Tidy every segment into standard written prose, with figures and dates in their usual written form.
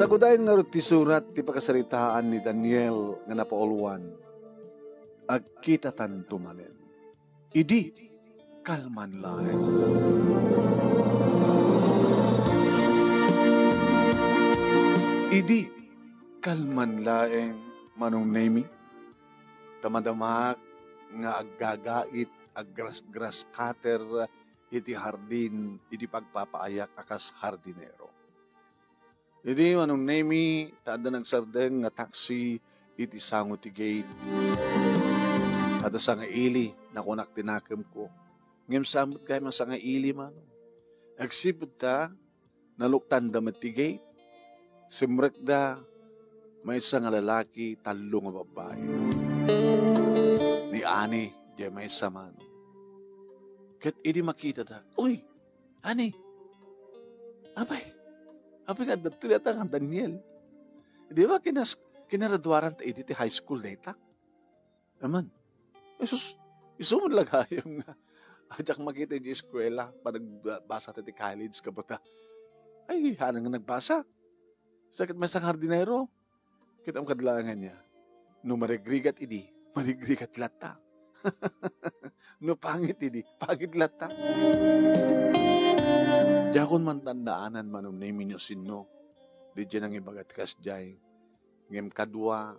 Sagudayan nga ti surat ti pagkasaritaan ni Daniel nga napauluan. Agkita tanto manen. Idi kalman laeng. Idi kalman laeng manong nemi. Tamadamak nga aggagait aggrass cutter iti hardin iti pagpapaayak akas hardinero. Iti manong nemi taada nagsardeng nga taxi iti sango ti gate. At sa nga ili na kunak tinakam ko. Ngem samot kay masa nga ili man. Agsipod ta naluktan da ti gate. Simrek da may isa nga lalaki talo nga babae. Ni ani di may isa man. Kat idi makita ta. Uy, ani. Abay nga dato yata nga Daniel. Di ba kinaradwaran ta iti high school data? Aman. Iso mo lang yung ajak makita yung eskwela pa nagbasa ta ti college kapag ay hanang nagbasa. Sakit may sang hardinero. Kita ang kadlangan niya. No marigrigat idi, marigrigat lata. No pangit idi, pangit lata. Jakon man tandaanan manong name ninyo sinno. Di dyan ang ibagat kas jay. Ngem kadwa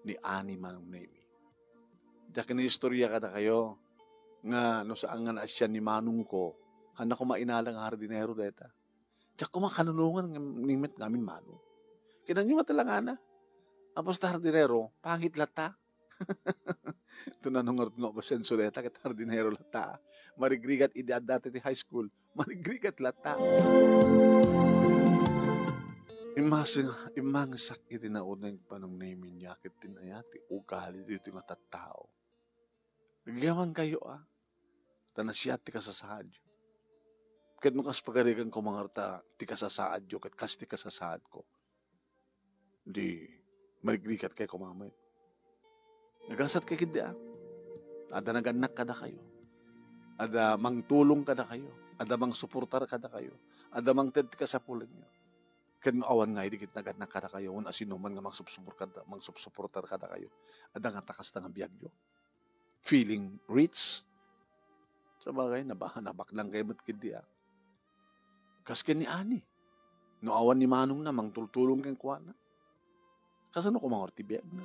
ni ani manong name. Diyak na istorya kada kayo. Nga no saan nga na siya ni manong ko. Handa ko mainalang hardinero deta. Diyak ko makanulungan nimit namin manong. Kinang nyo matalangan na. Apos ta hardinero, pangit lata. Ito na nung nga basenso deta kat hardinero lata. Marigrigat idad dati ti high school. Marigrigat lata. Imang sakit na unang panong namin niya kit tinayati ugali dito nga tattao. Nagyaman kayo Tanasya ti kasasadyo. Kat nung kas pagarigan ko mga arta ti kasasadyo kat kas ti kasasad ko. Di marigrigat kayo kumamay. Nagasat kay kidya. Ada naganak kada kayo. Ada mangtulong kada kayo. Ada mang suportar kada kayo. Ada mang ted ka sa pulan nyo. Kan awan nga dikit naganak kada kayo. Una sinuman nga mangsupsuportar kada kayo. Ada nga takas nga biyagyo. Feeling rich. Sa bagay, nabahanabak lang kayo mat kidya. Kasken ni ani. No awan ni manong na mangtultulong kang kuha na. Kasano ko mga ortibiyag na?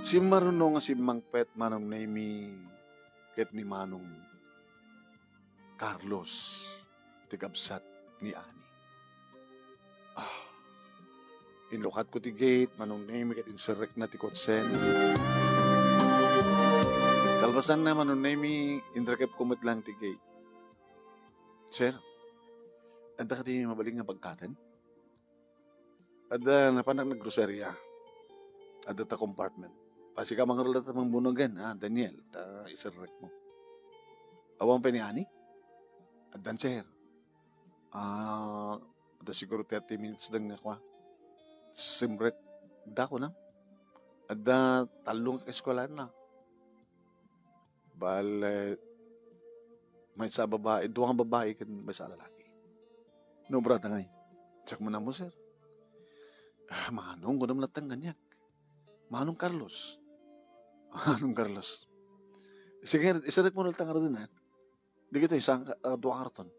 Si marunong nga si Mangpet manong name ket ni manong Carlos tigabsat ni ani. Inlukat ko ti gate manong name ket inserek na ti kotsen. Kalbasan na manong name indrakep kumot lang ti gate. Sir, ada ka di mabaling nga pagkatan? Ada napanak na groceria. Ada ta compartment. Pasi ka mga rulat mang bunogan, Daniel, ta isarek mo. Awang pa ni ani? Adan sir. Ada siguro 30 minutes lang nga kwa. Simrek, da ko na. Ada talong ka eskwelahan na. Bale, may sa babae, duwang babae kan may sa lalaki. No, brad na ngay. Check mo na mo, sir. Manong, gudam latang ganyak. Manong Carlos. Manong Carlos. Sige, isarit mo na latang rin, Di kita isang duwang karton.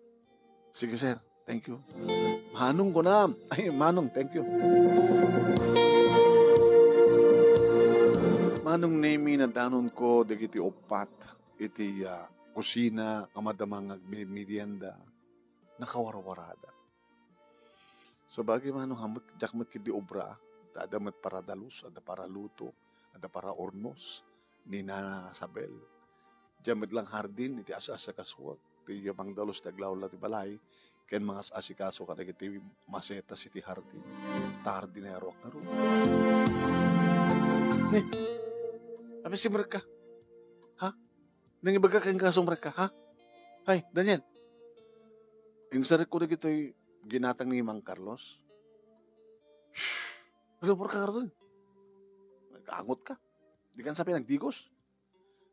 Sige, sir. Thank you. Manong ko na. Ay, Manong, thank you. Manong name na danon ko, di kiti opat, iti kusina, kamadamang merienda, nakawarwarada. So bagay manong hamot, jakmat kiti obra, ada mat para dalus, ada para luto, ada para ornos, ni Nana Sabel. Jamat lang hardin, iti asa-asa kaswag, ti yamang dalus taglawla ti balay, ken mga asikaso kada kiti maseta iti hardin, ta hardinero ak na ro. Abi si mereka, ha? Nangibaga kayong kasong mereka, ha? Hay, Daniel. Insarik ko na gito'y ginatang ni Mang Carlos. Shhh! Ano ka rin? Nagkaangot ka. Di ka sabi, nagdigos.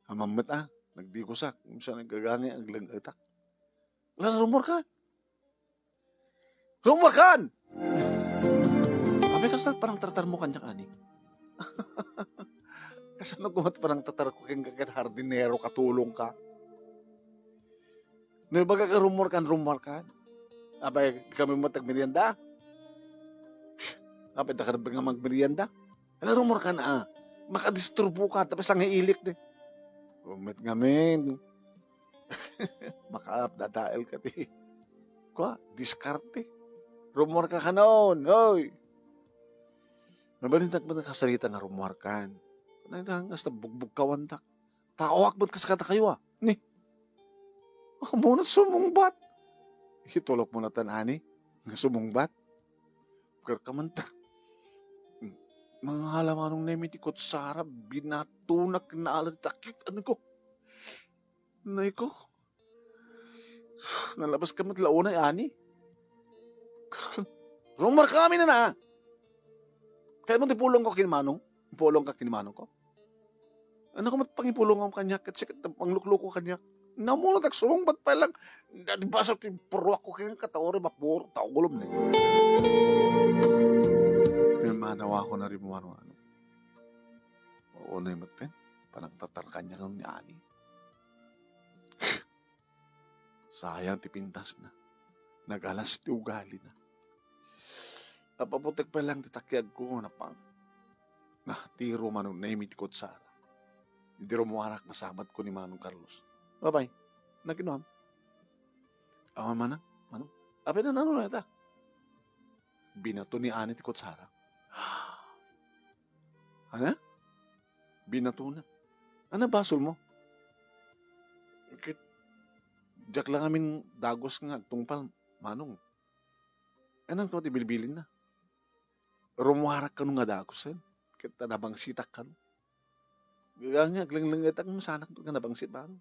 Mamamit nagdigos ak. Siya nagagangi ang langgatak. Lang rumor ka. Rumor kan! Abi kasi parang tratar mo kanya ani. Kasi kumat parang tatar ko kang kagat hardinero katulong ka. No baga ka rumor kan. Abay kami mo tagmerienda. Abay da ka nga magmerienda. Lang rumor kan makadisturbo ka tapos ang iilik de. Umit ngamin. Makaap dadael ka di. Kwa, diskarte. Rumor ka kanon, hoy. Nabalintak ba nakasalita nga rumor kan? Nangangas na bugbog kawantak. Taawak ba't kasakata kayo Ni, munat sumungbat. Hitulok mo na tanani, nga sumungbat. Kaya kamantak. Mga halamanong nemitikot Sara, binatunak na alat takik. Ano ko? Nay ko. Nalabas ka matlaunay, ani. Rumor kami na. Kaya mo tipulong ko kinimanong? Pulong ka kinimanong ko? Ano ko matpangipulong ang kanya? Kasi pangluklo ko kanya. Namula nagsumungbat pa lang. Basta tipurwak ko kanya katawari mapuro. Taugulom na. Manawa ko na rin mo ano. Oo na yung matin. Parang tatar kanya nun ni Ani. Sayang tipintas na. Nag-alas ti ugali na. Napaputik pa lang titakyag ko na pang. Tiro manong naimit ko Sara. Hindi rin mo anak masabat ko ni Manong Carlos. Babay. Naginuam. Awan manang. Manong. Ape na nanon na ita. Binato ni Ani ti Sara. Ano? Binato na. Ano basol mo? Diyak lang amin dagos nga tungpal Manong. Anong ko tibilbilin na? Rumuharak ka nung nga dagos eh. Kita nabang sitak ka no. Gagangag lang itak mo sanak ka nabang sit ba no?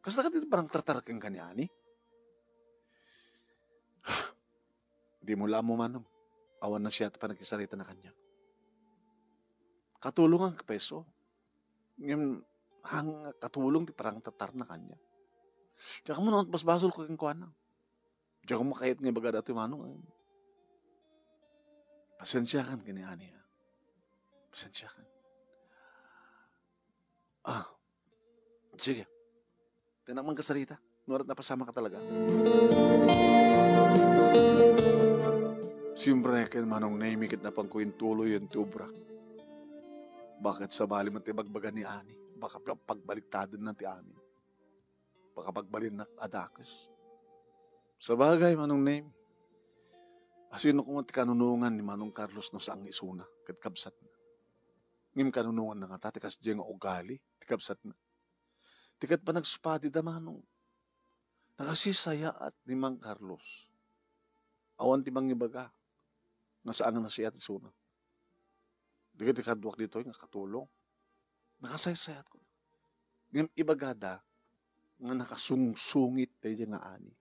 Kasi dito parang tratar kang kanyani. Di mo lang mo Manong. Awan na siya pa nagkisarita na kanya. Katulong ang peso. Yung katulong di parang tatar na kanya. Diyan mo naman basbasol ko kang kuha na. Diyan mo kahit nga baga dati Manong. Pasensya kan kanyani ha. Pasensya kan. Sige. Tinak man kasarita. Nurat na pasama ka talaga. Siyempre kayo Manong naimikit na pang kuintuloy yung tubrak. Bakit sa bali mo tibagbagan ni Ani? Baka pagbaliktadin na ti amin. Baka pagbalin na adakos. Sa bagay Manong Naimi. Asino kung at kanunungan ni Manong Carlos no sa ang isuna. Katkabsat na. Ngim kanunungan na nga tatikas diyang ugali. Tikabsat na. Tikat pa nagspadi da Manong. Nakasisaya at ni Mang Carlos. Awan ti bang ibaga. Nga saan na siya at isuna. Dikat ikadwak dito yung katulong. Nakasayasayat ko. Ngim ibagada nga nakasungsungit tayo nga ani.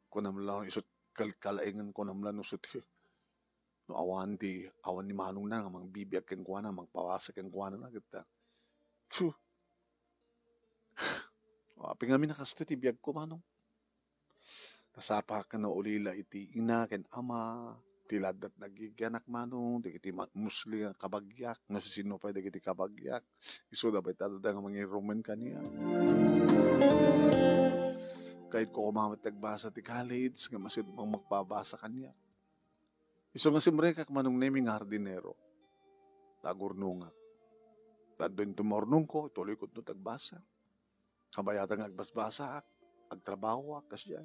Kunamla isot kalkalaingan kunamla nusot no awan ni Manong na nga mang bibiyag ken kuha na mang pawasak ken kuha na kita. Api nga minakasto ti biyag ko Manong. Nasapa ka na ulila iti ina ken ama tilad at nagigianak Manong di kiti musli nga kabagyak no sino pa di kiti kabagyak iso da ba ito nga mga Roman kaniya. Kahit ko kumamit nagbasa ti college, nga masid mong magpabasa kanya. Iso nga simreka Manong Naimi nga hardinero. Tagurnunga. Tadon tumornong ko, ituloy ko ito tagbasa. Kabayata nga agbasbasa, agtrabaho, kasya.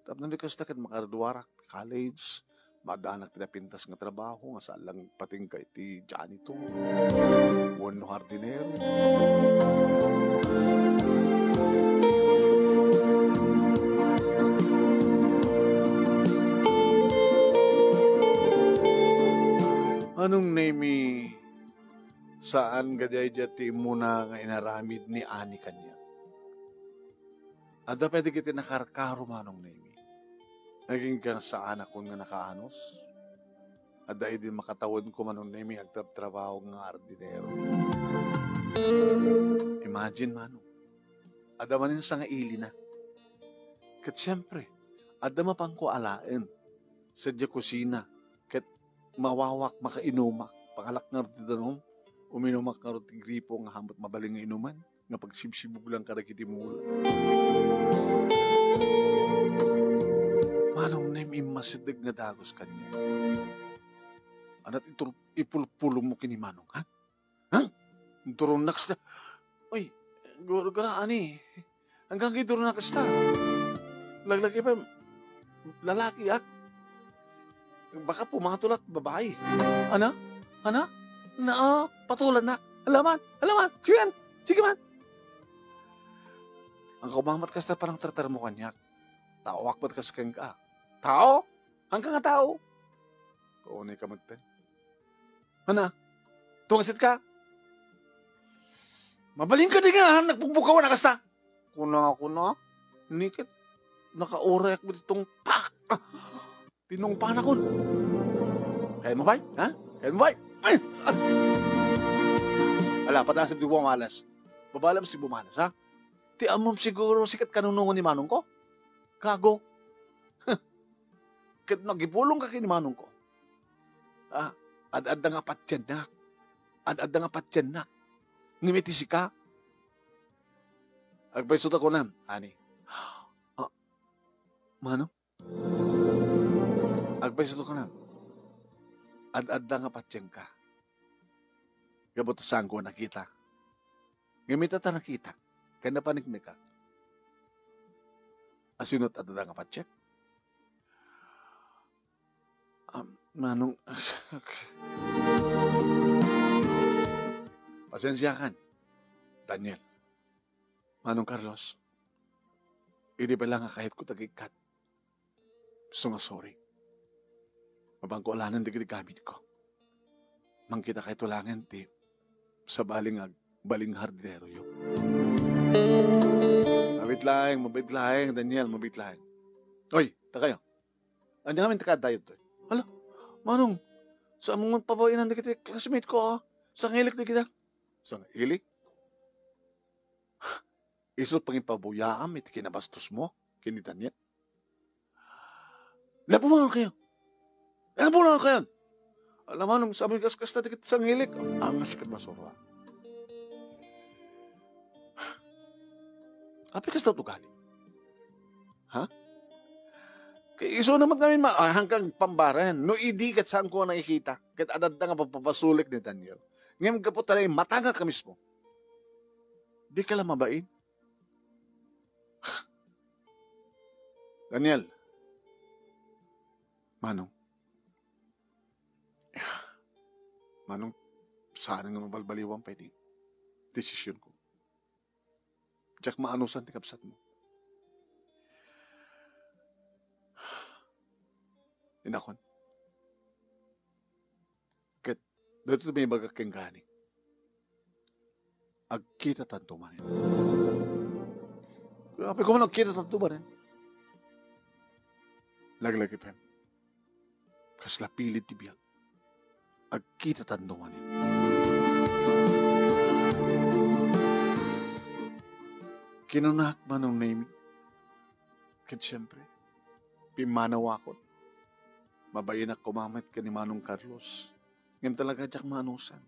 Tapos nandikas takit makarduwarak, college, madanak pinapintas nga trabaho, nga saan lang pating kay ti Janito. Wano hardinero. Anong Naimi saan gaday jati muna nga inaramid ni Ani kanya? Ada pwede kiti nakarkaro Manong Naimi. Naging ka saan ako nga nakaanos? Ada din makatawad ko Manong Naimi agtrabaho nga ardinero. Imagine Manong. adamanin sa nga ili na. Kat siyempre, adama pang ko alain sa dya kusina. Kat mawawak makainumak. Pangalak nga rito danom, uminumak nga rito gripo nga hamot mabaling nga inuman. Nga pagsibsibog lang karagiti mula. Manong na yung masidag na dagos kanya. Anat ipulpulo mo kini Manong, ha? Ha? Turun naks na. Uy, gara ani. Hanggang kayo turun naks na. Laglaki pa, lalaki ak. Baka pumatulat babae. Ana? Ana? Patulan na. Alaman. Sige man. Ang kumamat kas na parang tratar mo kanyak. Tawak ba't kas kang ka? Tao? Hanggang nga tao. Kaunay ka magtan. Ana? Tungasit ka? Mabaling ka din nga, nagpugbukaw na kasta. Kuna. Nikit. Nakaorak mo ditong pak. Tinong panakon. Kaya mo ba? Ha? Kaya mo ba? Ala, patasap di bumalas. Babalam si bumalas, ha? Ti amom siguro sikat kanunungan ni Manong ko. Kago. Kat nagipulong ka kini Manong ko. Ad-ad nga patyan na. Ad-ad nga patyan na. Ngimiti si ka. Agpaisot ako na, ani. Manong? Agpaisot ako na. Ad-ad nga patyan ka. Gabot saan ko nakita. Ngimita ta nakita. Kaya napanik mi ka. Asinot ad nga patyan. Manong, pasensya kan, Daniel. Manong Carlos, hindi pa lang kahit ko tagikat. So nga sorry. Mabangko alanan di gamit ko. Mangkita kahit ulangan ti sa baling hardinero yun. Mabit lang, Daniel, mabit lang. Oy, takayo. Andiyan kami takadayot to. Hala, Manong, sa among pabawinan na kita, classmate ko, ha? Sa ngilik na kita. Sa ngilik? Isot pang ipabuyaam, iti kinabastos mo, kini Daniel. Lapo mga kayo. Lapo mga kayo. Alam Manong, sa aming kaskas na kita sa ngilik. Ang nasikat masura. Api kas daw tugali? Ha? Kaya iso naman kami hanggang pambaran. No idikat saan ko nakikita. Kahit adad na nga papapasulik ni Daniel. Ngayon ka po talaga matanga ka mismo. Di ka lang mabain. Daniel. Manong, sana nga mabalbaliwan pa yung desisyon ko. Diyak maanusan ti kapsat mo. Inakon. Ket, dito may bagak keng gani. Agkita tanto manin. Kapi ko man agkita tanto manin. Laglagi pa. Kasla pilit tibiyag. Agkita tanto manin. Kinunak manong name. Ket siyempre, pimanawakot. Mabayin ak kumamit ka ni Manong Carlos. Ngayon talaga diyak manusan.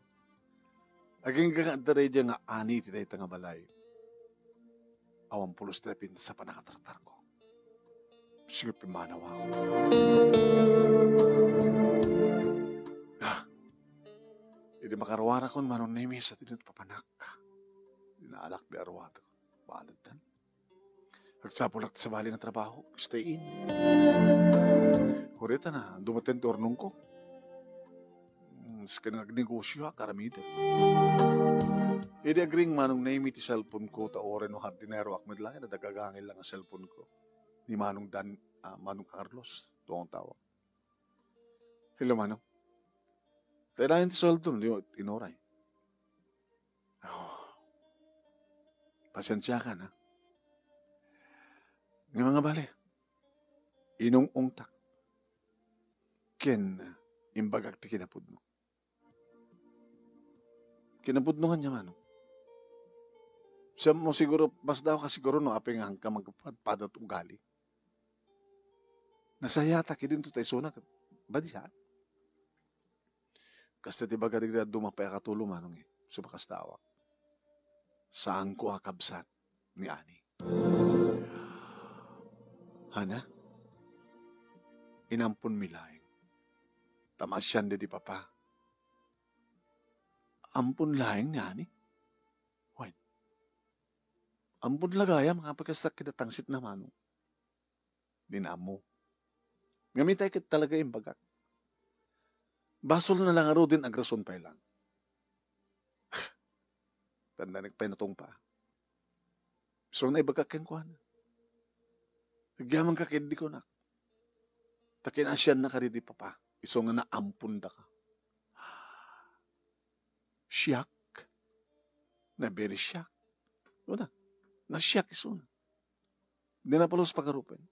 Aging kagadaray diya nga ani titay nga balay. Awang pulos trepin sa panakatartar ko. Sige pimanaw ako. Hindi makarwara ko Manong Nemi sa tinut papanak. Dinaalak di arwata ko. Balad tan. Nagsapulak sa bali ng trabaho. Stay in. Kurita na, dumating tornong ko. Sa nagnegosyo ha, karamita. Hindi agring Manong Nemi ti cellphone ko, taoren o hardinero akmed lang, nadagagangil lang ang cellphone ko. Ni Manong Manong Carlos, tuwang tawag. Hello, Manong. Tayo lang yung soldo, inoray. Pasensya ka na. Ng mga bale, inong ungtak. Ken, imbagak ti kinapudno. Kinapudno nga niya, Manong. Siya mo siguro, mas daw ka siguro no, apeng hangka magpadat ugali. Nasayata kidin to tayo sunak. Badi siya? Kasta ti baga digda dumapay katulo manong sumakas tawak. Saan ko akabsat ni Ani? Hana? Inampun milaing. Tamasyan di papa. Ampun laing ni Ani? Wait. Ampun lagayam nga pagkasak kinatangsit na manong. Dinamo. Ngamitay kit talaga yung bagak. Basol na lang aro din agrason pa lang. Tanda nagpainatong pa. So na ibagak kang kuhan. Nagyamang kakindi ko na. Takin asyan na karidi papa. Iso nga naampun da ka. Siyak. Na very siyak. O na siyak iso na. Di na palos pagarupen.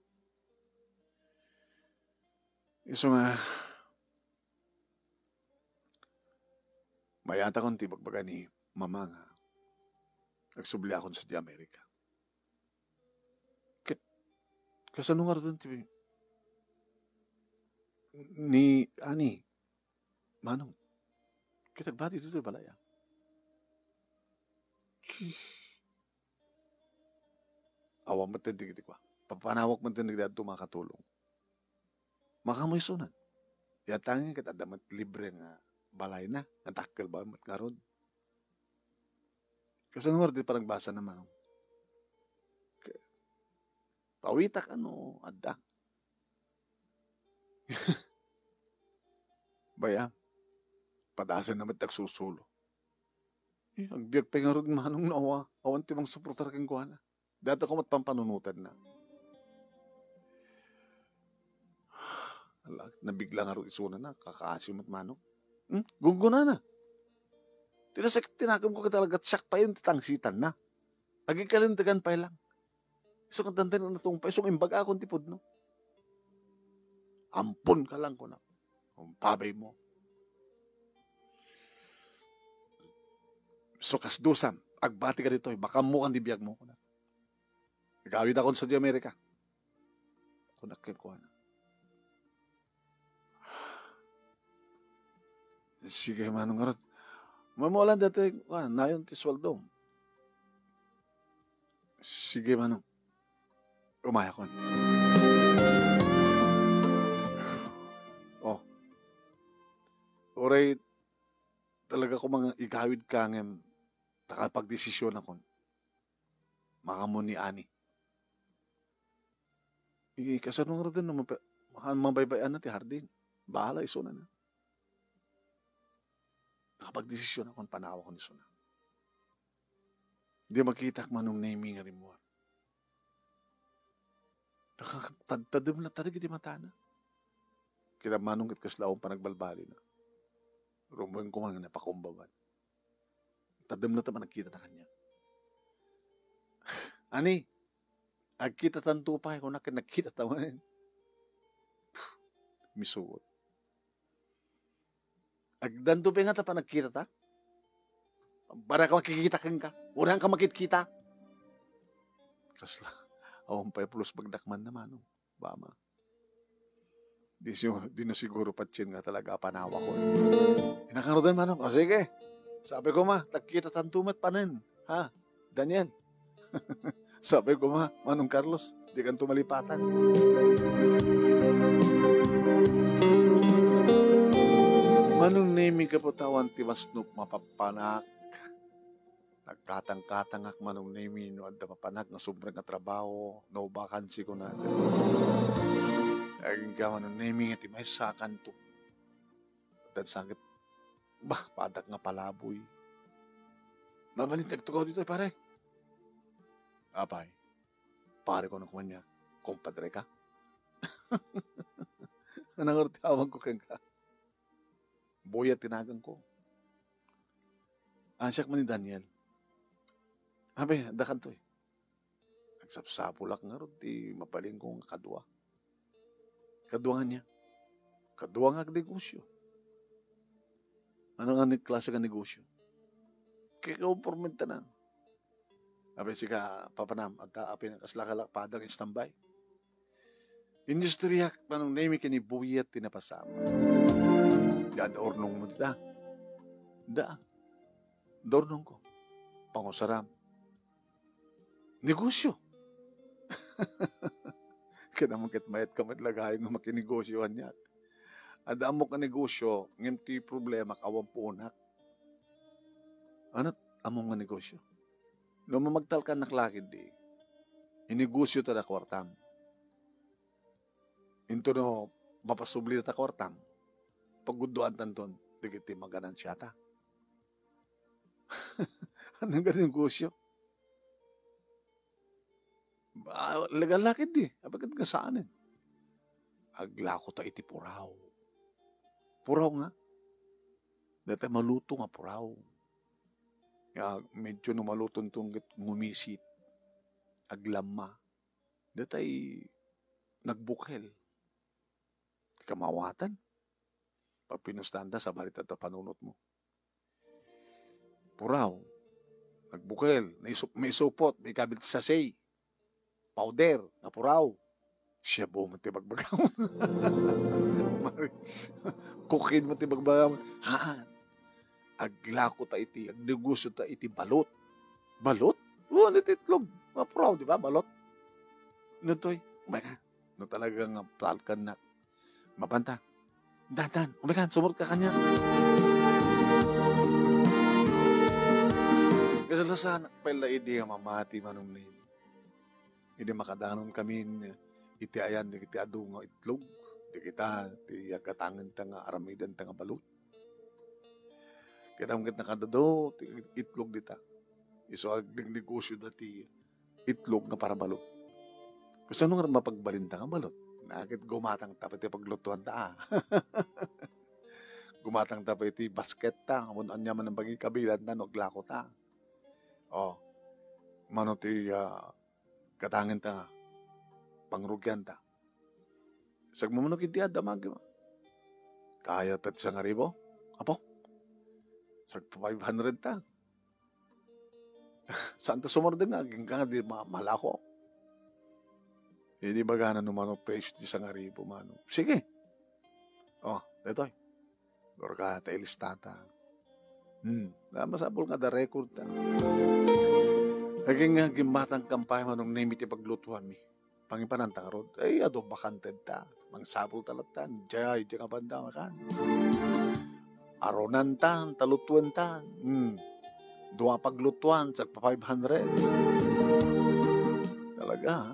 Iso nga mayata kong tibagbaga ni mama nga. Nagsubli akon sa di Amerika. Kasano nga rin tibi? Ni Ani. Manong. Kitagbati dito balaya. Awang matindig iti kwa. Papanawak matindig dito makatulong. Makamoy sunan. Yatangin kita damat libre nga balay na. Natakkel ba mat nga ron. Kasi nga rin parang basa naman. Pawitak ano, adda. Baya, padasan naman tagsusulo. Ang biyag pa nga rin manong nawa. Awan timang suportar kang kuha na. Dati ko matpampanunutan na. Nabigla nga rin isuna na. Kakaasim at manong. Gunguna na. Tinakam ko ka talaga siyak pa yun titangsitan na. Aging kalintagan pa lang. So kung tantan na itong pa, so imbaga akong tipod, no? Ampun ka lang ko na. Ang pabay mo. So kasdusam, agbati ka dito, baka mo kang dibiyag mo ko na. Nagawid ako sa di Amerika. Kunak ko na. Sige, manong arat. Mamualan dati, nayon ti sweldo. Sige, manong. Umaya ko. Oh. Oray, talaga ko mga igawid ka ng nakapagdesisyon ako. Makamo ni Ani. Kasano nga rin, mabaybayan na ti Hardin. Bahala, iso na. Nakapagdesisyon ako, panawa ko ni Suna. Di makita manong naming nga rin mo. Nakakatadtadam na talaga di matana. Kaya manong kitkaslaong panagbalbali na. Rumuhin ko mga napakumbaban. Tadam na taman nakita na kanya. Ani, agkita tanto pa kung nakita taman. Misuot. Agdanto pa nga ta pa nagkita ta? Para ka makikita kang ka. Urang ka makikita. Kasla. Awang pa plus bagdakman naman. Bama. Di na siguro patsin nga talaga panawa ko. Inakarodan manong. O sige. Sabi ko tagkita tantumat panin. Ha? Daniel. Sabi ko manong Carlos. Di kan tumalipatan. Manong naming kaputawan ti Masnuk mapapanak. Nagkatang-katangak manong naming no adda mapanak na sobrang katrabaho. No vacancy ko na. Aging ka manong naming iti may sakan to. Dan sakit. Padak nga palaboy. Mabalint nagtugaw dito pare. Apay. Pare ko na kumanya. Kompadre ka. Nanangortawag ko kang ka. Boya tinagang ko. Asyak man ni Daniel. Abe, dakan to eh. Nagsapsapulak nga ron, di mapaling kong kadwa. Kadwa nga niya. Kadwa nga negosyo. Ano nga klase ka negosyo? Kaya ka-upormenta na. Apay sika papanam at apin ang kaslakalak padang istambay. Industriya panong nemi kini buyat tinapasama. Yan ornong mo dita. Da. Dornong ko. Pangusaram. Negosyo. Kinamangkit mayat kamit lagayin ng makinegosyohan niya. Ada mo ka negosyo, ngayon ti problema kawang punak. Ano among nga negosyo? No mamagtal ka naklakid di, inegosyo ta da kwartam. Into no, mapasubli na ta kwartam. Pagguduan tanton, di kiti maganan siya ta. Anong ganun negosyo? Legal lakid di, apagkat nga saanin. Aglako ta iti puraw. Puraw nga. Dati maluto nga puraw. Medyo no maluton tong ngumisit. Aglama. Dati nagbukel. Kamawatan. Pag pinustanda sa balit at panunot mo. Puraw. Nagbukel. May supot. May kabit sa say. Powder. Na puraw. Siya po mo tibagbagam. Kukin mo tibagbagam. Haan. Aglako ta iti, agnegosyo ta iti balot. Balot? Oo, nititlog. Mapuraw, di ba? Balot. Nutoy, umeka. No talagang talkan na. Mapanta. Dan, umeka, sumurot ka kanya. Kasalasan, pala hindi nga mamati manong na yun. Hindi makadanon kami iti ayan, di kita ado nga itlog. Di kita, di katangan ta nga aramidan ta nga balot. Kaya naman nakadado, itlog dita. Iso agning negosyo dati itlog na para balot. Gusto nung mapagbalinta nga balot. Nakit gumatang tapit paglutuan ta. Gumatang tapit basket ta. Amunan niya man ang bagi kabilan na noglako ta. O, mano ti katangin ta. Pangrugyan ta. Sag mamunok iti adamag. Kaya tat sa ngaribo. Apo? Sa 500 ta. Saan ta sumardeng nga? Gingka nga di malako. Hindi ba gana numano presyo di sa ngaribo mano? Sige. Oh, detoy. Gorka ta ilistata. Masabol nga da record ta. Naging nga gimatang kampay manong name iti paglutuhan mi. Pangipanan ta karod. Ay, ado bakanted ta. Mangsabol talatan. Jay, nga banda makan. Aronan tan, talutuan tan. Dua paglutuan, sa 500. Talaga, ha?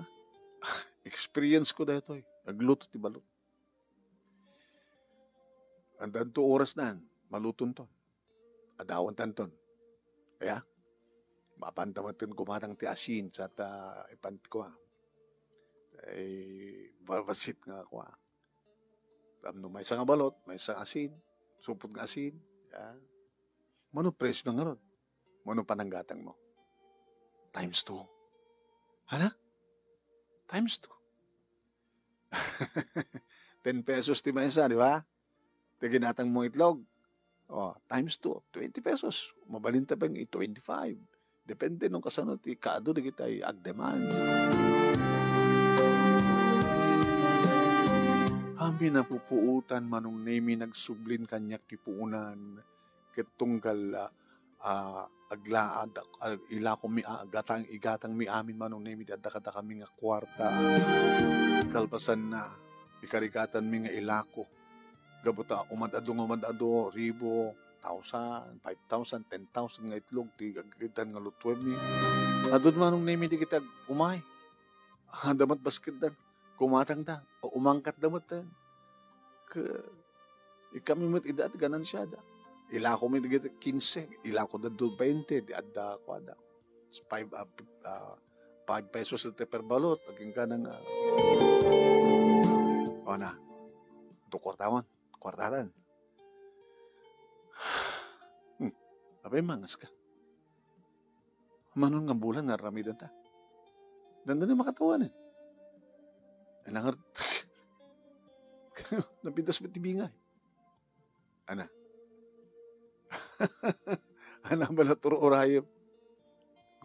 Experience ko dito eh. Nagluto ti balot. Andan 2 oras na, maluton to. Adawan tanton. Kaya, mapantamatin kumatang ti asin sa ipant ko, ha? Ay, babasit nga ako, ha? May isang balot, may isang asin. Supot nga asin. Yeah. Mano presyo ng ngayon? Mano pananggatang mo? Times 2. Hala? Times 2. 10 pesos ti maysa, di ba? Tiginatang mo itlog. Oh, times 2. 20 pesos. Mabalinta pa yung 25. Depende nung kasano ti kaado di kita agdeman. Kami napupuutan manong nemi nagsublin kanyak kipuunan ketunggal aglaad ilako mi igatang mi amin manong nemi adda kami nga kwarta kalpasan na ikarigatan mi nga ilako gabuta umadado 1,000, 1,000, 5,000, 10,000 nga itlog ti agitan nga lutuem mi adun manong nemi di kita umay damat basket dan kumatang da, o umangkat damat da. Kami met idat, ganan siya da. Ilako met 15, ilako da 20, di adda ko da. 5 pesos na per balot, aging ka nang, o na, ito kwartaran. Abay, mangas ka. Manon nga bulan, naramidan ta. Dandan na makatawan eh. Alangar, napitas mo tibingay. Ana? Ana ba na turo orayop?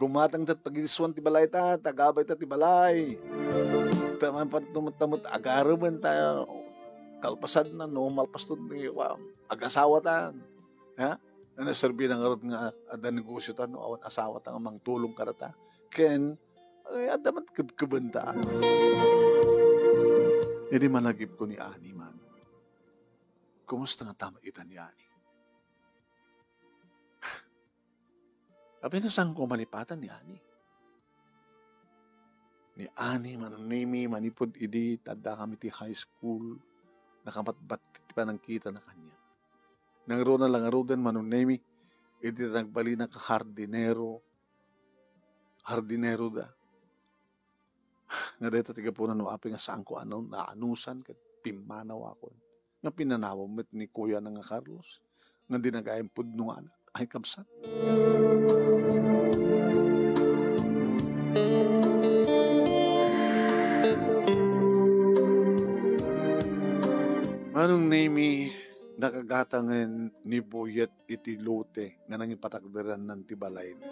Gumatang tat pagiswan ti balay ta, tagabay ta ti balay. Taman tumut agaraman ta, kalpasan na no, malpastod ni, ag-asawa ta. Ha? Naserbi ng arot nga, ada negosyo ta, no, awan asawa ta, nga mang tulong karata. Ken, adamat kabanta. Hindi malagip ko ni Ani man. Kumusta nga tama itan ni Ani? Sabi nga saan ko malipatan ni Ani? Ni Ani, manunimi, manipod idi, tada kami ti high school, nakamatbat pa ng kita na kanya. Nang ro na lang arudan, manunimi, idi nagbali na ka hardinero da. Nga dito tiga po na nuapi nga saan ko ano, naanusan, kat pimanaw ako. Nga pinanawamit ni Kuya na nga Carlos, nga dinagayang pud nung anak, ay kapsat. Manong nami, nakagatangan ni Boyet iti lote, nga nang ipatakdaran ng tibalay na.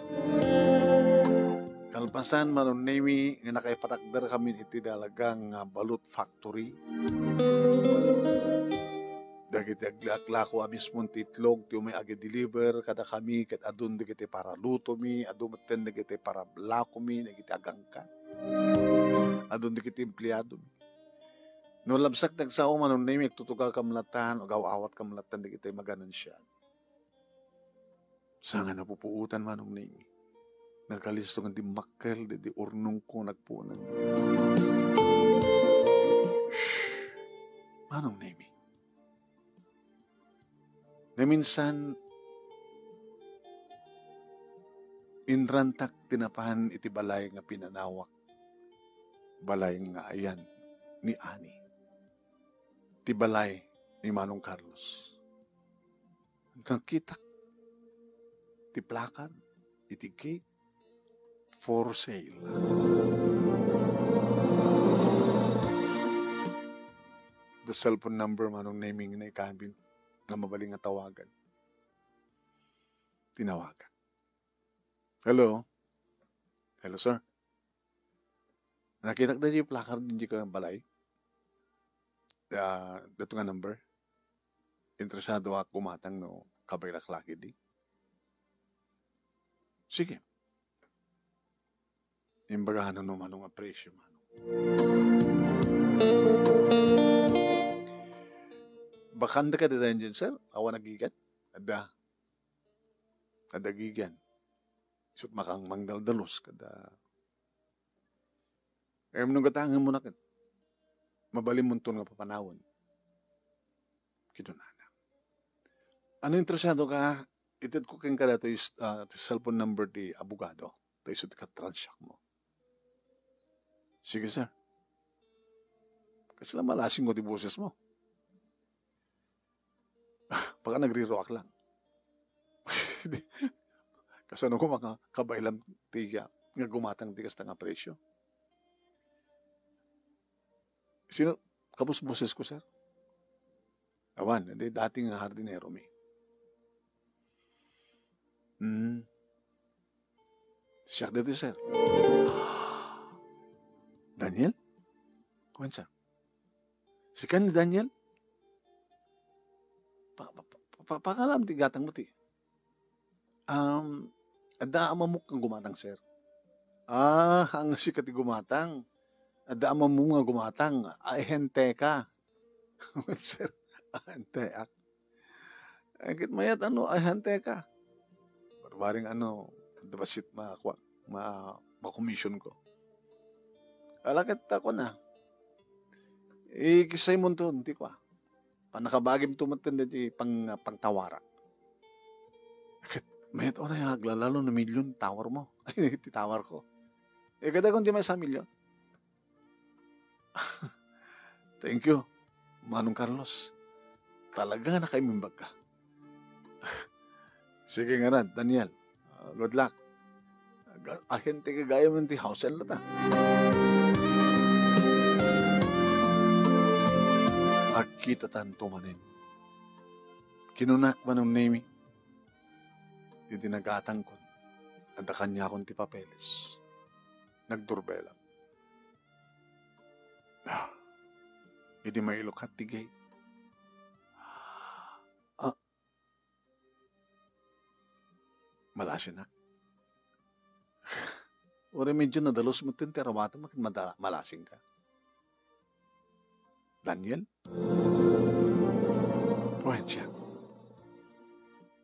Kalpasan manon nami nga nakaipatakdar kami iti dalagang balut factory. Dagiti aglako amis mong titlog ti umay agi-deliver kada kami ket adun dagiti para luto mi, adun maten dagiti para lako mi, dagiti agangka. Adun dagiti empleyado mi. No labsak nagsao manon nami tutuga kamlatan o gawawat kamlatan dagiti maganan siya. Sanga napupuutan manong nami. Nagkalisto nga di makkel, di urnong ko nagpunan. Manong nemi? Na minsan, inrantak tinapahan iti balay nga pinanawak. Balay nga ayan ni Ani. Ti balay ni Manong Carlos. Nagkitak, ti plakad, iti gate, for sale. The cellphone number manong naming na ikabin nga mabaling nga tawagan. Tinawagan. Hello? Hello, sir? Nakita na yung placard din ka ng balay? Dato nga number? Interesado ako kumatang no kabaylaklaki di? Sige. Imbagahan na naman ang presyo, mano. Bakanda ka na dyan, sir? Awa nagigan? Ada gigan. Isot makang mangdaldalos kada. Nung gatangan mo na kat. Mabalim mo ito nga papanawon. Kito na. Ano interesado ka? Itid ko kang kada ito yung cellphone number di abogado. Ito isot ka transact mo. Sige, sir. Kasi lang malasing ko di boses mo. Baka nagre-rock lang. Kasi ano ko mga kabailam tiga nga gumatang tigas na nga presyo. Sino? Kapos boses ko, sir? Awan, hindi dating hardinero mi. Siya dito, sir. Daniel? Kuwan, sir. Si kan ni Daniel? Pakalam ti gatang mo ti. Ada amamuk kang gumatang, sir. Ang si kati gumatang. Ada amamuk nga gumatang. Ahente ka. Sir, ahente ak. Agit mayat ahente ka. Barbaring dabasit ma-commission ko. Alakit ako na. Kisay mo to, hindi ko Panakabagim tumatan di pangtawara. Akit, mayat na yung haglalalo na milyon tawar mo. Ay, titawar ko. Kada kung di may 1 milyon. Thank you, Manong Carlos. Talaga nakaimbag ka. Sige nga na, Daniel. Good luck. Ahente ka gaya mo ti house and lot Akita tanto manin. Kinunak manong nami. Di dinagatang ko. Anda kanya akong ti papeles. Nagdurbela. Hindi may ilukat ti gate. Malasin na. Ora medyo nadalos mo tin terawata malasing ka. Daniel? Buwan siya.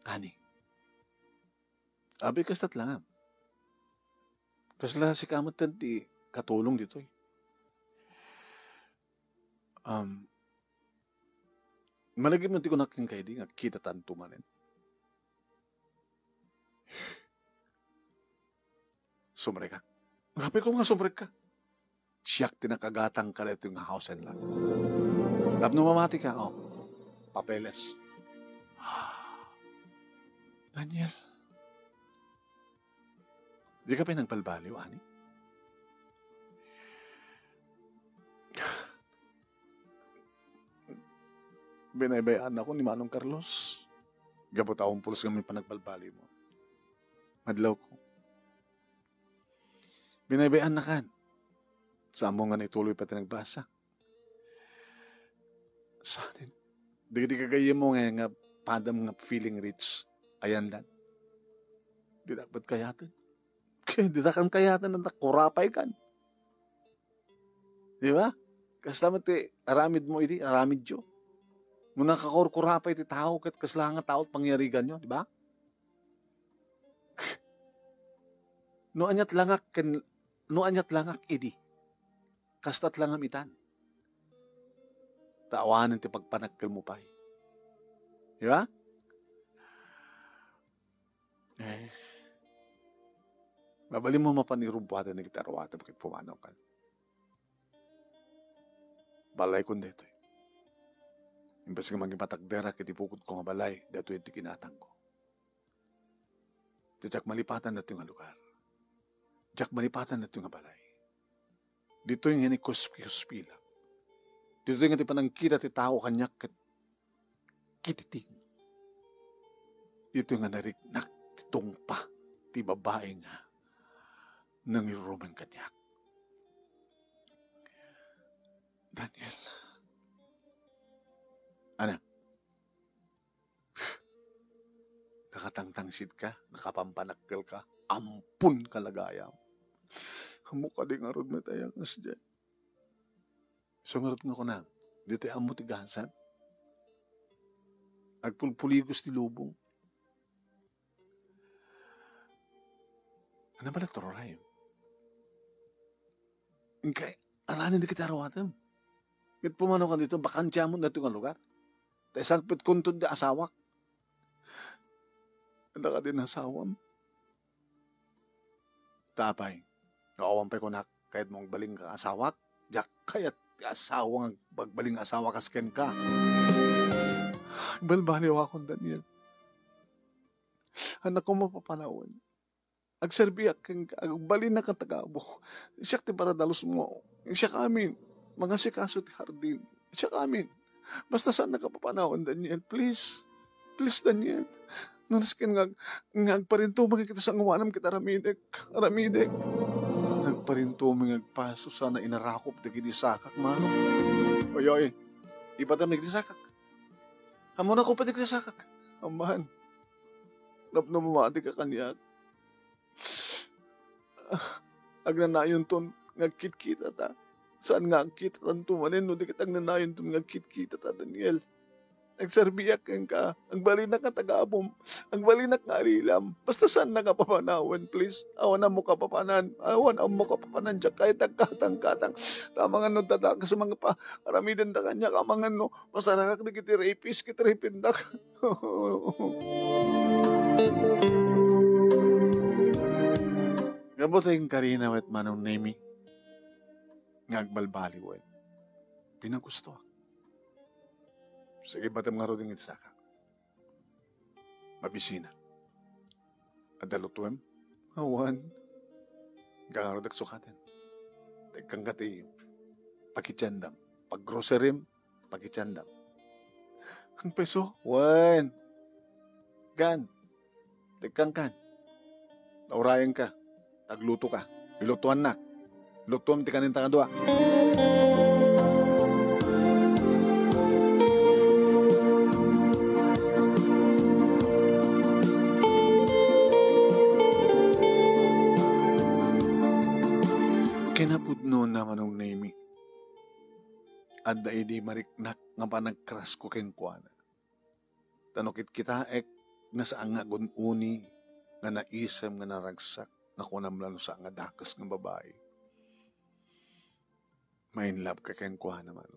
Ani? Abi kastat lang. Kasla si kamot ti katulong dito eh. Malagi mo ti ko naking kayo di nga kita tanto manin. Sumrek ka. Ngapi ko nga sumrek ka. Siyak tinakagatang ka na ito yung house and lot. Tapno mamati ka, papeles. Daniel, di ka pinagbalbaliw, ani? Binaybayaan ako ni Manong Carlos. Gabot akong pulos kami panagbalbaliw mo. Madlaw ko. Binaybayaan na kan. Sa mo nga ituloy pati nagbasa. Sanin. Di kagaya mo nga padam nga feeling rich. Ayan dan. Di dapat kayatan. Kaya di dakan kayatan na kurapay kan. Di ba? Kasla mati aramid mo iti, aramid jo. Muna kakurkurapay iti tao kat kasla nga tao at pangyarigan nyo. Di ba? No anyat langak idi. Kastat lang amitan. Taawanan ti pagpanagkal mo pa. Di ba? Babali mo mapanirumpuatan na gitarwata bakit pumanaw ka. Balay ko dito. Imbes nga magipatagdera kitipukod ko nga balay, dito yung tikinatang ko. Tiyak malipatan na ito nga lugar. Tiyak malipatan na ito nga balay. Dito yung kuspi-kuspila. Dito yung iti panangkita ti tao kanyak kititing. Dito yung nariknak ti tungpa ti babae nga nang irumang kanyak. Daniel. Anak. Nakatangtangsid ka, nakapampanakkel ka, ampun kalagayam. Mukha di nga rod matayang as dyan. So nga rod nga ko na, dito ang mutigasan. Agpulpuligos ti lubong. Ano ba nagtororay? Kaya, alanin di kita arawatam. Kit pumano ka dito, bakansya mo na ito nga lugar. Tayo sagpit kuntun di asawak. Anda ka din asawam. Tapay. Naawang pa ko na kahit mong baling ka asawak, jak kayat asawang bagbaling asawa kasken ka. Balbaliw akong Daniel. Anak ko mapapanawan. Agserbiak kang agbalin na katagabo. Siya ti paradalos mo. Siya kamin. Mga sikaso ti hardin. Siya kamin. Basta saan nakapapanawan, Daniel. Please. Please, Daniel. Nanaskin nga agparinto magkikita sa ngawanam kita ramidek. Ramidek. Nagparinto magpaso sana inarakop na gidisakak, mano. Oy. Ipatam na gidisakak. Hamon ako pa na gidisakak. Amahan. Napno mamati ka kanyak. Agnanayon ton ngagkit-kita ta. Saan nga kita tan tumanin no di kitang nanayon ton ngagkit-kita ta, Daniel. Nagserbiyak ka. Ang balinak nga tagabom. Ang balinak nga arilam. Basta saan nakapapanawan, please. Awan na mo kapapanan. Awan na mo kapapanan. Diyak kahit agkatang-katang. Tamangan no tatak sa mga pa. Aramidan ta kanya. Kamangan no. Masarakak na kiti rapist. Kiti rapindak. Gabot yung karina wet manong nemi. Ngagbalbali wet. Pinagusto. Sige, batam nga roding itisaka. Mabisina. Adalutuem. Awan. Gangarodak sukaten. Tekang kati. Pakichandam. Pag-grocerim. Pakichandam. Ang peso. Wan. Gan. Tekang kan. Naurayan ka. Tagluto ka. Ilutuan na. Lutuan ti kanin tangadwa. Kinapudno naman ang name. Adda idi mariknak nga pa nagkras ko kenkwana. Tanokit kita ek nasa nga gununi nga naisem nga naragsak nga kunamlano sa nga dakas ng babae. Main love ka kenkwana man.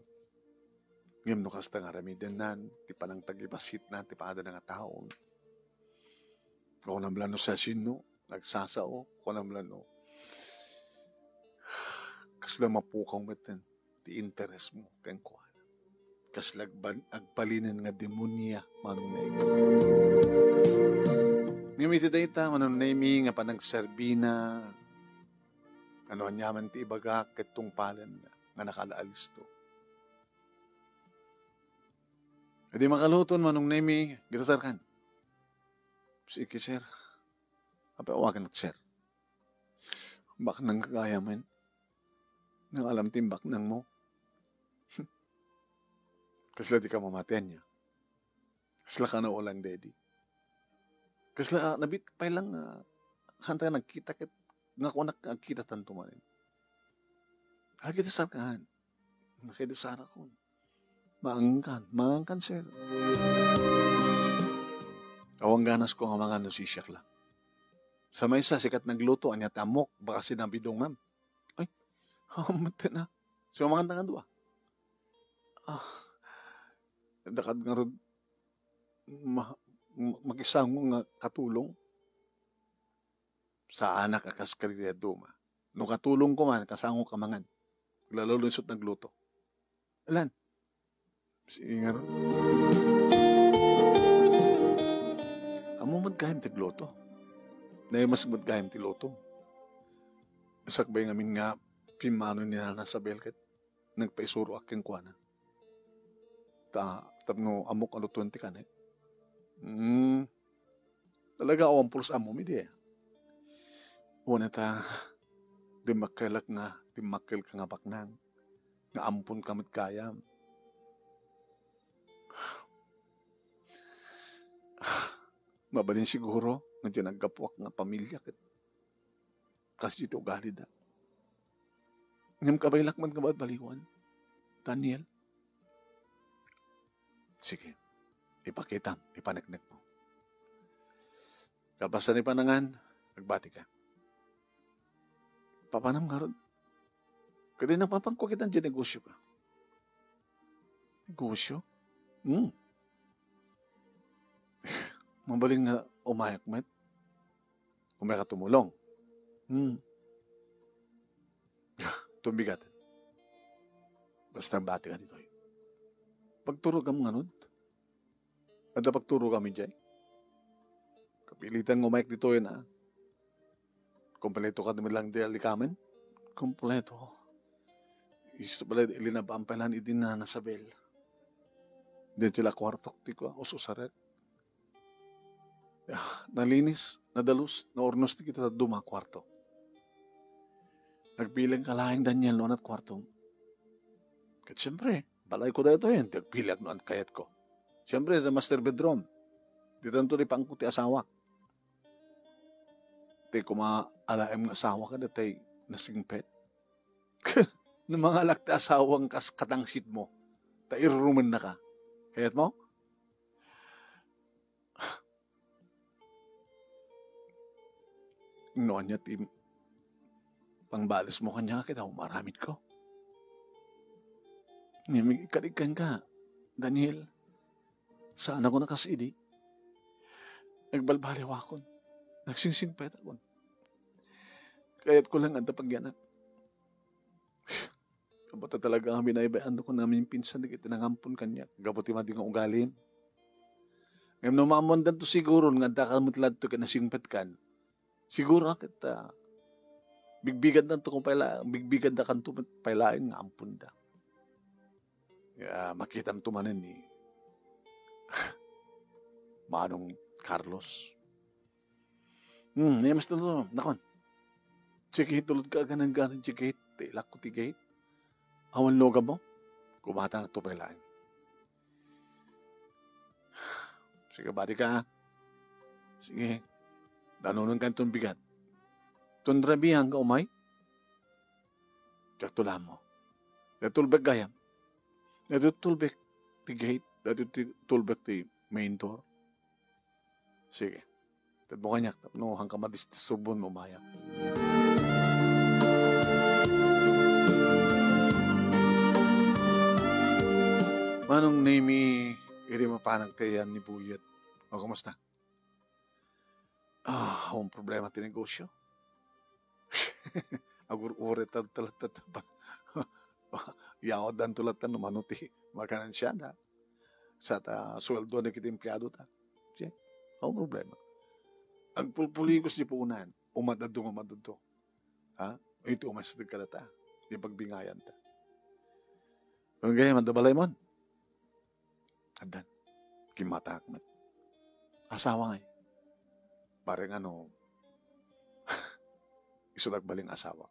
Ngem no kasta nga ramidenan ti panang tagibasit na ti paada nga taon. Kunamlano sa sino nagsasao kunamlano. Kasla mapukaw meten ti interes mo kang kuhan. Kaslag agpalinin nga demonya manong naimi. Ngamiti dayta manong naimi nga panagserbina ano anyaman ti ibaga ketong palan nga nakalaalis to. Hindi makaluton manong naimi gitasarkan. Sige sir. Apa awagan at sir. Baka nang kagaya man. Nang alam timbak nang mo. Kasla di ka mamatian niya. Kasla ka na ulang daddy. Kasla nabit pa lang hanta nagkita kit nga ko nagkita tanto man. Kita sarkahan. Nakidasara ko. Maangkan sir. Awang ganas ko nga mga nasisyak lang. Sa may isa sikat nagluto anya tamok baka sinabi dong ma'am. Ay, mati na. So mga tangan doa. Dakad nga rod mag-isang nga katulong sa anak akas kariya duma. No katulong ko man kasango kamangan. Lalulunsot nagluto. Alan. Sige nga rod. Amo magkahim tigluto. Na mas magkahim ti luto. Sakbay ngamin nga pimano ni Nana sa belket. Nagpaisuro aking kuwana. Tapno amok ano 20 ka na talaga awang pulos amo mi di. Una ta di makelak nga di makel ka nga baknang nga ampun kamit kayam. Mabalin siguro nga dyan nagkapuak nga pamilya kat kasi dito ugali da. Ngam kabaylak man ka ba baliwan? Daniel? Sige, ipakita, ipanagnak mo. Kapasa ni panangan, nagbati ka. Papanam nga ron. Kasi napapangko kita dyan negosyo ka. Negosyo? Mabaling na umayak met. Umayak ka tumulong. Tumbigat. Basta bati ka dito. Pagturo ka mga nun. Ada pagturo kami dyan. Kapilitan umayak dito yun ha. Kompleto ka naman lang di alikaman. Kompleto. Isto pala ilinabampilan idin na nasabel. Dito sila kwartok ti ko. Ususaret. Nalinis, nadalus, naornos ti kita duma kwarto. Nagpilang kalahing Daniel noon at kwarto. Kat siyempre, balay ko dito yan. Nagpilang noon kayat ko. Siyempre, the master bedroom. Di tanto di pangko ti asawa. Ti kumaalaem nga asawa ka datay nasingpet. Na mga alak ti asawang katangsit mo. Ta iruruman na ka. Kayat mo? Noon niya, pangbalas mo kanya, kita maramit ko. Ngimig ikalikan ka, Daniel. Saan ako nakasidi? Nagbalbaliw ako. Nagsingsingpet ako. Kaya't ko lang ang tapagyanat. Kabata talaga kami naibayaan ko namin pinsan, di nangampun kanya. Gabuti mati kong ugalim. Ngayon numamondan to siguro, nga dakamutlad to ka nasingpet kan. Siguro kita bigbigan na to kung bigbigan na kanto pailain nga ampun da. Makita mo tumanin ni Manong Carlos. Nemas to, nakon. Chikit tulad ka ganan chikit, tilak ko tigait. Awan loga mo, kumata na to pailaan. Sige, bari ka. Sige, danunan ka itong bigat. Tundrabihan ka umay. Tiyak tulam mo. Natulbek gayam. Natutulbek ti gate. Natutulbek ti main door. Sige. Tatmo kanyak. Tapno hanggang madisubon mo maya. Manong name iri mapanag kayan ni Buyet. O, kumusta? Ang problema ti negosyo. Agur-uret at talat-talat. Yaw dan tulatan no manuti makanan siya na sa sweldo na kita empleyado ta. Siya, ang problema. Ang pulpuligos di puunan, umadado. Ha? Ito umasad ka na ta. Yung pagbingayan ta. Ang ganyan, mandabalay mo. Andan, kimatakmat. Asawa nga. Parang isunagbaling asawa.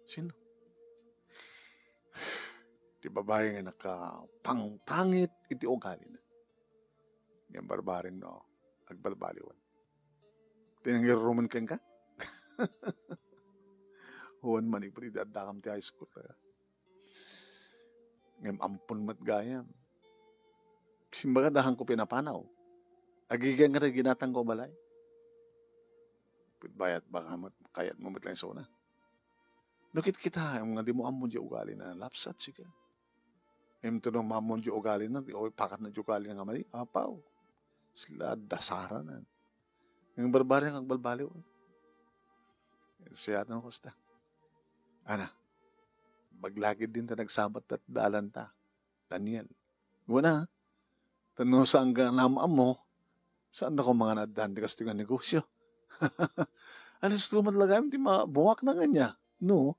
Sino? Di babae nga nakapangpangit iti ugali na. Yung barbarin no, agbalbaliwan. Tinanggiruman kang ka? Huwan manig pa rin dadakam ti high school. Ngayon ampun mat gayam. Simbaga dahan ko pinapanaw. Agigan nga rin ginatang ko balay. Bayat baka kayat mo matlang sona. Nukit kita, yung nga di mo amon di ugali na lapsat siya. Yung ito nung mamon di ugali na, o pakat na di ugali na nga mali, apaw. Sila dasara na. Yung barbari ang agbalbaliw. Siya na kusta. Ana, baglagid din ta nagsabat at dalan ta. Daniel. Wala, tanong saan ka namaan mo, saan na ko mga nadaan di kasi nga negosyo. Alas tumat lagay, di buwak na nga no,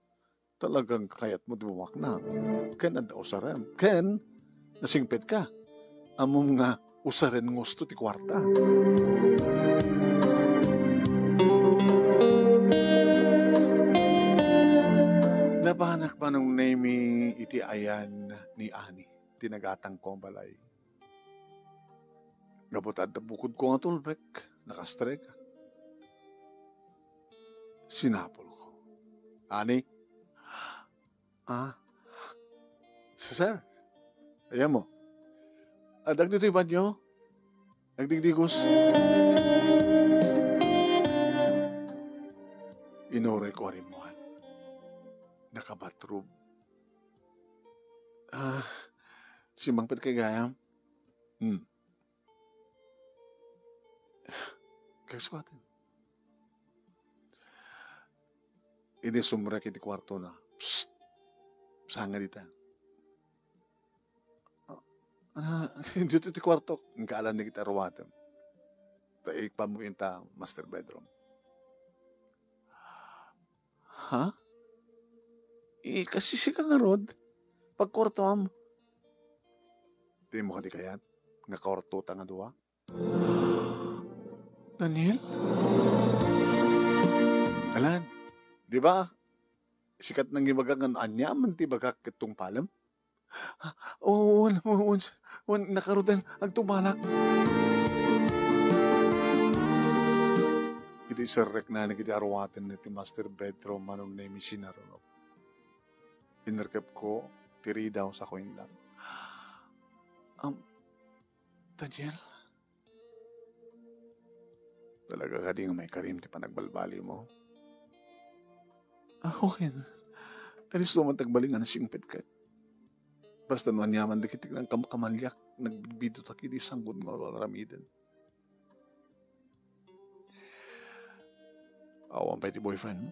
talagang kayat mo buwak na. Ken anda usaran. Ken, nasingpit ka. Among nga usaren ngusto ti kwarta. Nabanak pa nung name iti ayan ni Ani. Tinagatang ko balay. Gabutad na bukod ko nga tulbek. Nakastrek. Sinapol ko. Ani? Sir? Ayan mo. Adag dito iba nyo? Nagdigdigos? Inuray ko rin mo. Nakabatroom. Si Mangpet kay Gayam? Kagswatin. Ini sumra kiti kwarto na. Psst. Sanga dita. Dito ti kwarto. Ang kaalan ni kita rawatem. Taik pa mo ta master bedroom. Ha? Kasi siya nga rod. Pag kwarto am. Di mo ka di kayat. Nga kwarto ta nga duwa. Daniel? Alan? Di ba? Sikat nang ibagang anyaman ti bagak itong palam? Oo, nakarutan agtumalak. Iti sarrek na nagiti arwaten na ti master bedroom manong na imisinaro. Pinerkep ko, tiri daw sa koin lang. Daniel? Talaga ka di nga may karim ti panagbalbali mo. Okay. Alis mo matagbalingan na singpit ka. Basta naman yaman dikitik ng kamalyak. Nagbibidot aki di sanggod nga ramiden. Awang pa iti boyfriend mo?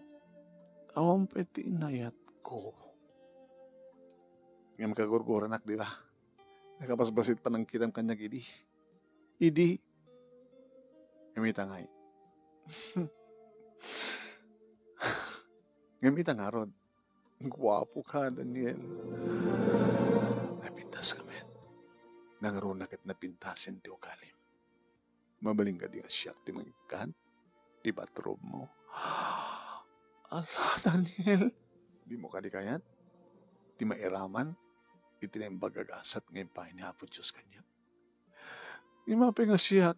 Awang pa iti inayat ko. Ngayon kagurguran di ba? Nakapasbasit pa ng kitang kanyag Idi. Gamita nga Gamita nga rod. Gwapo ka, Daniel. Napintas kami. Nangaroon nakit napintasin ti ukalim. Mabaling ka di nga siyak ti magikahan. di bathroom mo. Allah, Daniel, di mo kadikayat, di mairaman, itinembag agasat ngayon pa ni Apo Diyos kanya. Di mapay nga siya,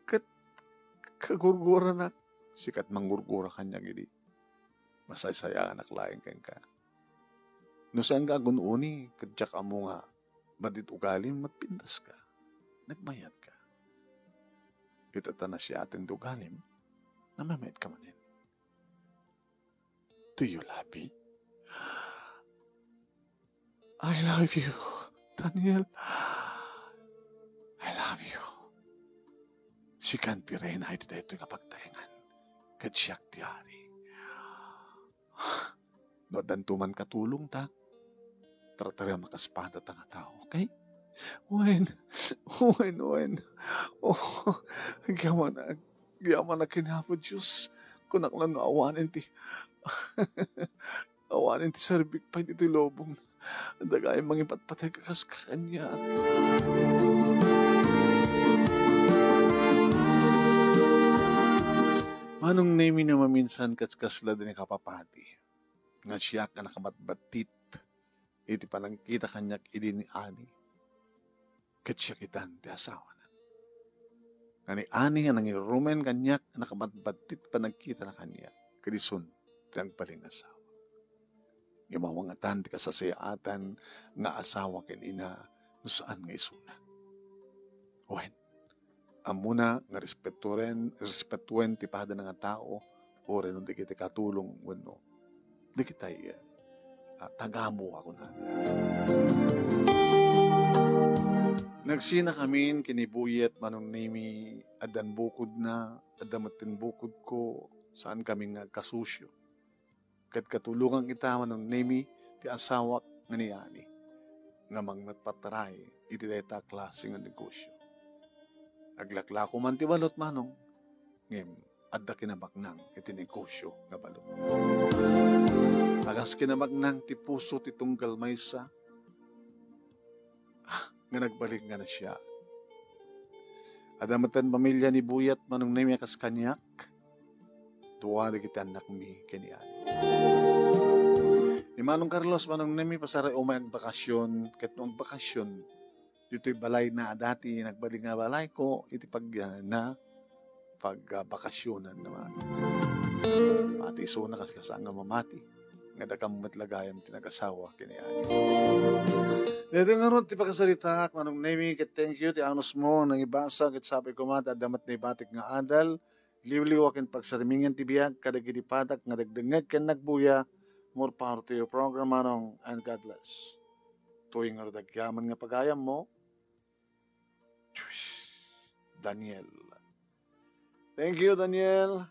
kat kagurgura na, sikat manggurgura kanya gidi. Masay-saya anak laing kang ka. No saan ka gununi, kadyak amo nga, badit ugalim, matpindas ka, nagmayat ka. Itata na siya atin ugalim, namamayat ka manin. Do you love me? I love you, Daniel. I love you. Si kanti rin ay dito nga pagtayangan. Kadsyak tiyari. No dantuman katulong ta. Tratara makaspada ta nga tao, okay? When. Oh, gaman na kinapo Diyos. Kunak lang awanin ti. Awanin ti sarbik pa iti lobong. Dagay mangipatpatay kakas kanya. Manong name na maminsan katskasla din kapapati. Nga siya ka nakamatbatit. Iti panangkita kanyak idi ni Ani. Kat siya kitan ti asawa na. Nga ni Ani nga nangirumen kanyak nakamatbatit panangkita na kanyak. Kadison ti nagpaling asawa. Yung mga atan ti kasasayatan nga asawa ken ina no saan nga isuna. Wen. Amuna nga respetuen ti pada nga tao o rin di kita katulong wano. Di kita tagamo ako na. Nagsina kami kinibuyet manong nimi adan bukod na adamatin bukod ko saan kami nga kasusyo. Kat katulungan kita manong nimi ti asawak nga niyani nga mangnatpataray iti dayta klase nga negosyo. Aglaklako man ti balot manong, ngem adda kinabaknang iti negosyo nga balot. Agas kinabaknang ti puso ti tunggal maysa, nga nagbalik nga na siya. Adamatan pamilya ni Buyat manong nami akas kanyak, tuwari kita anak mi kaniyan. Ni Manong Carlos manong nami pasaray umay ang bakasyon, ket noong bakasyon, dito'y balay na dati, nagbalik nga balay ko, iti pagbakasyonan naman. Pati iso na kaslasang nga mamati, nga dakam matlagayam tinagasawa, kinayani. Dito nga ron, ti pagkasalita, manong nami, ket thank you, ti anos mo, nang ibasa, ket sabi ko mata, damat na ibatik nga adal, liwliw akin pagsarimingan ti biyag, kadagidi patak, nga dagdangag ken nagbuya, more power to your program, manong, and God bless. Tuwing nga dagyaman nga pagayam mo, Daniel. Thank you, Daniel.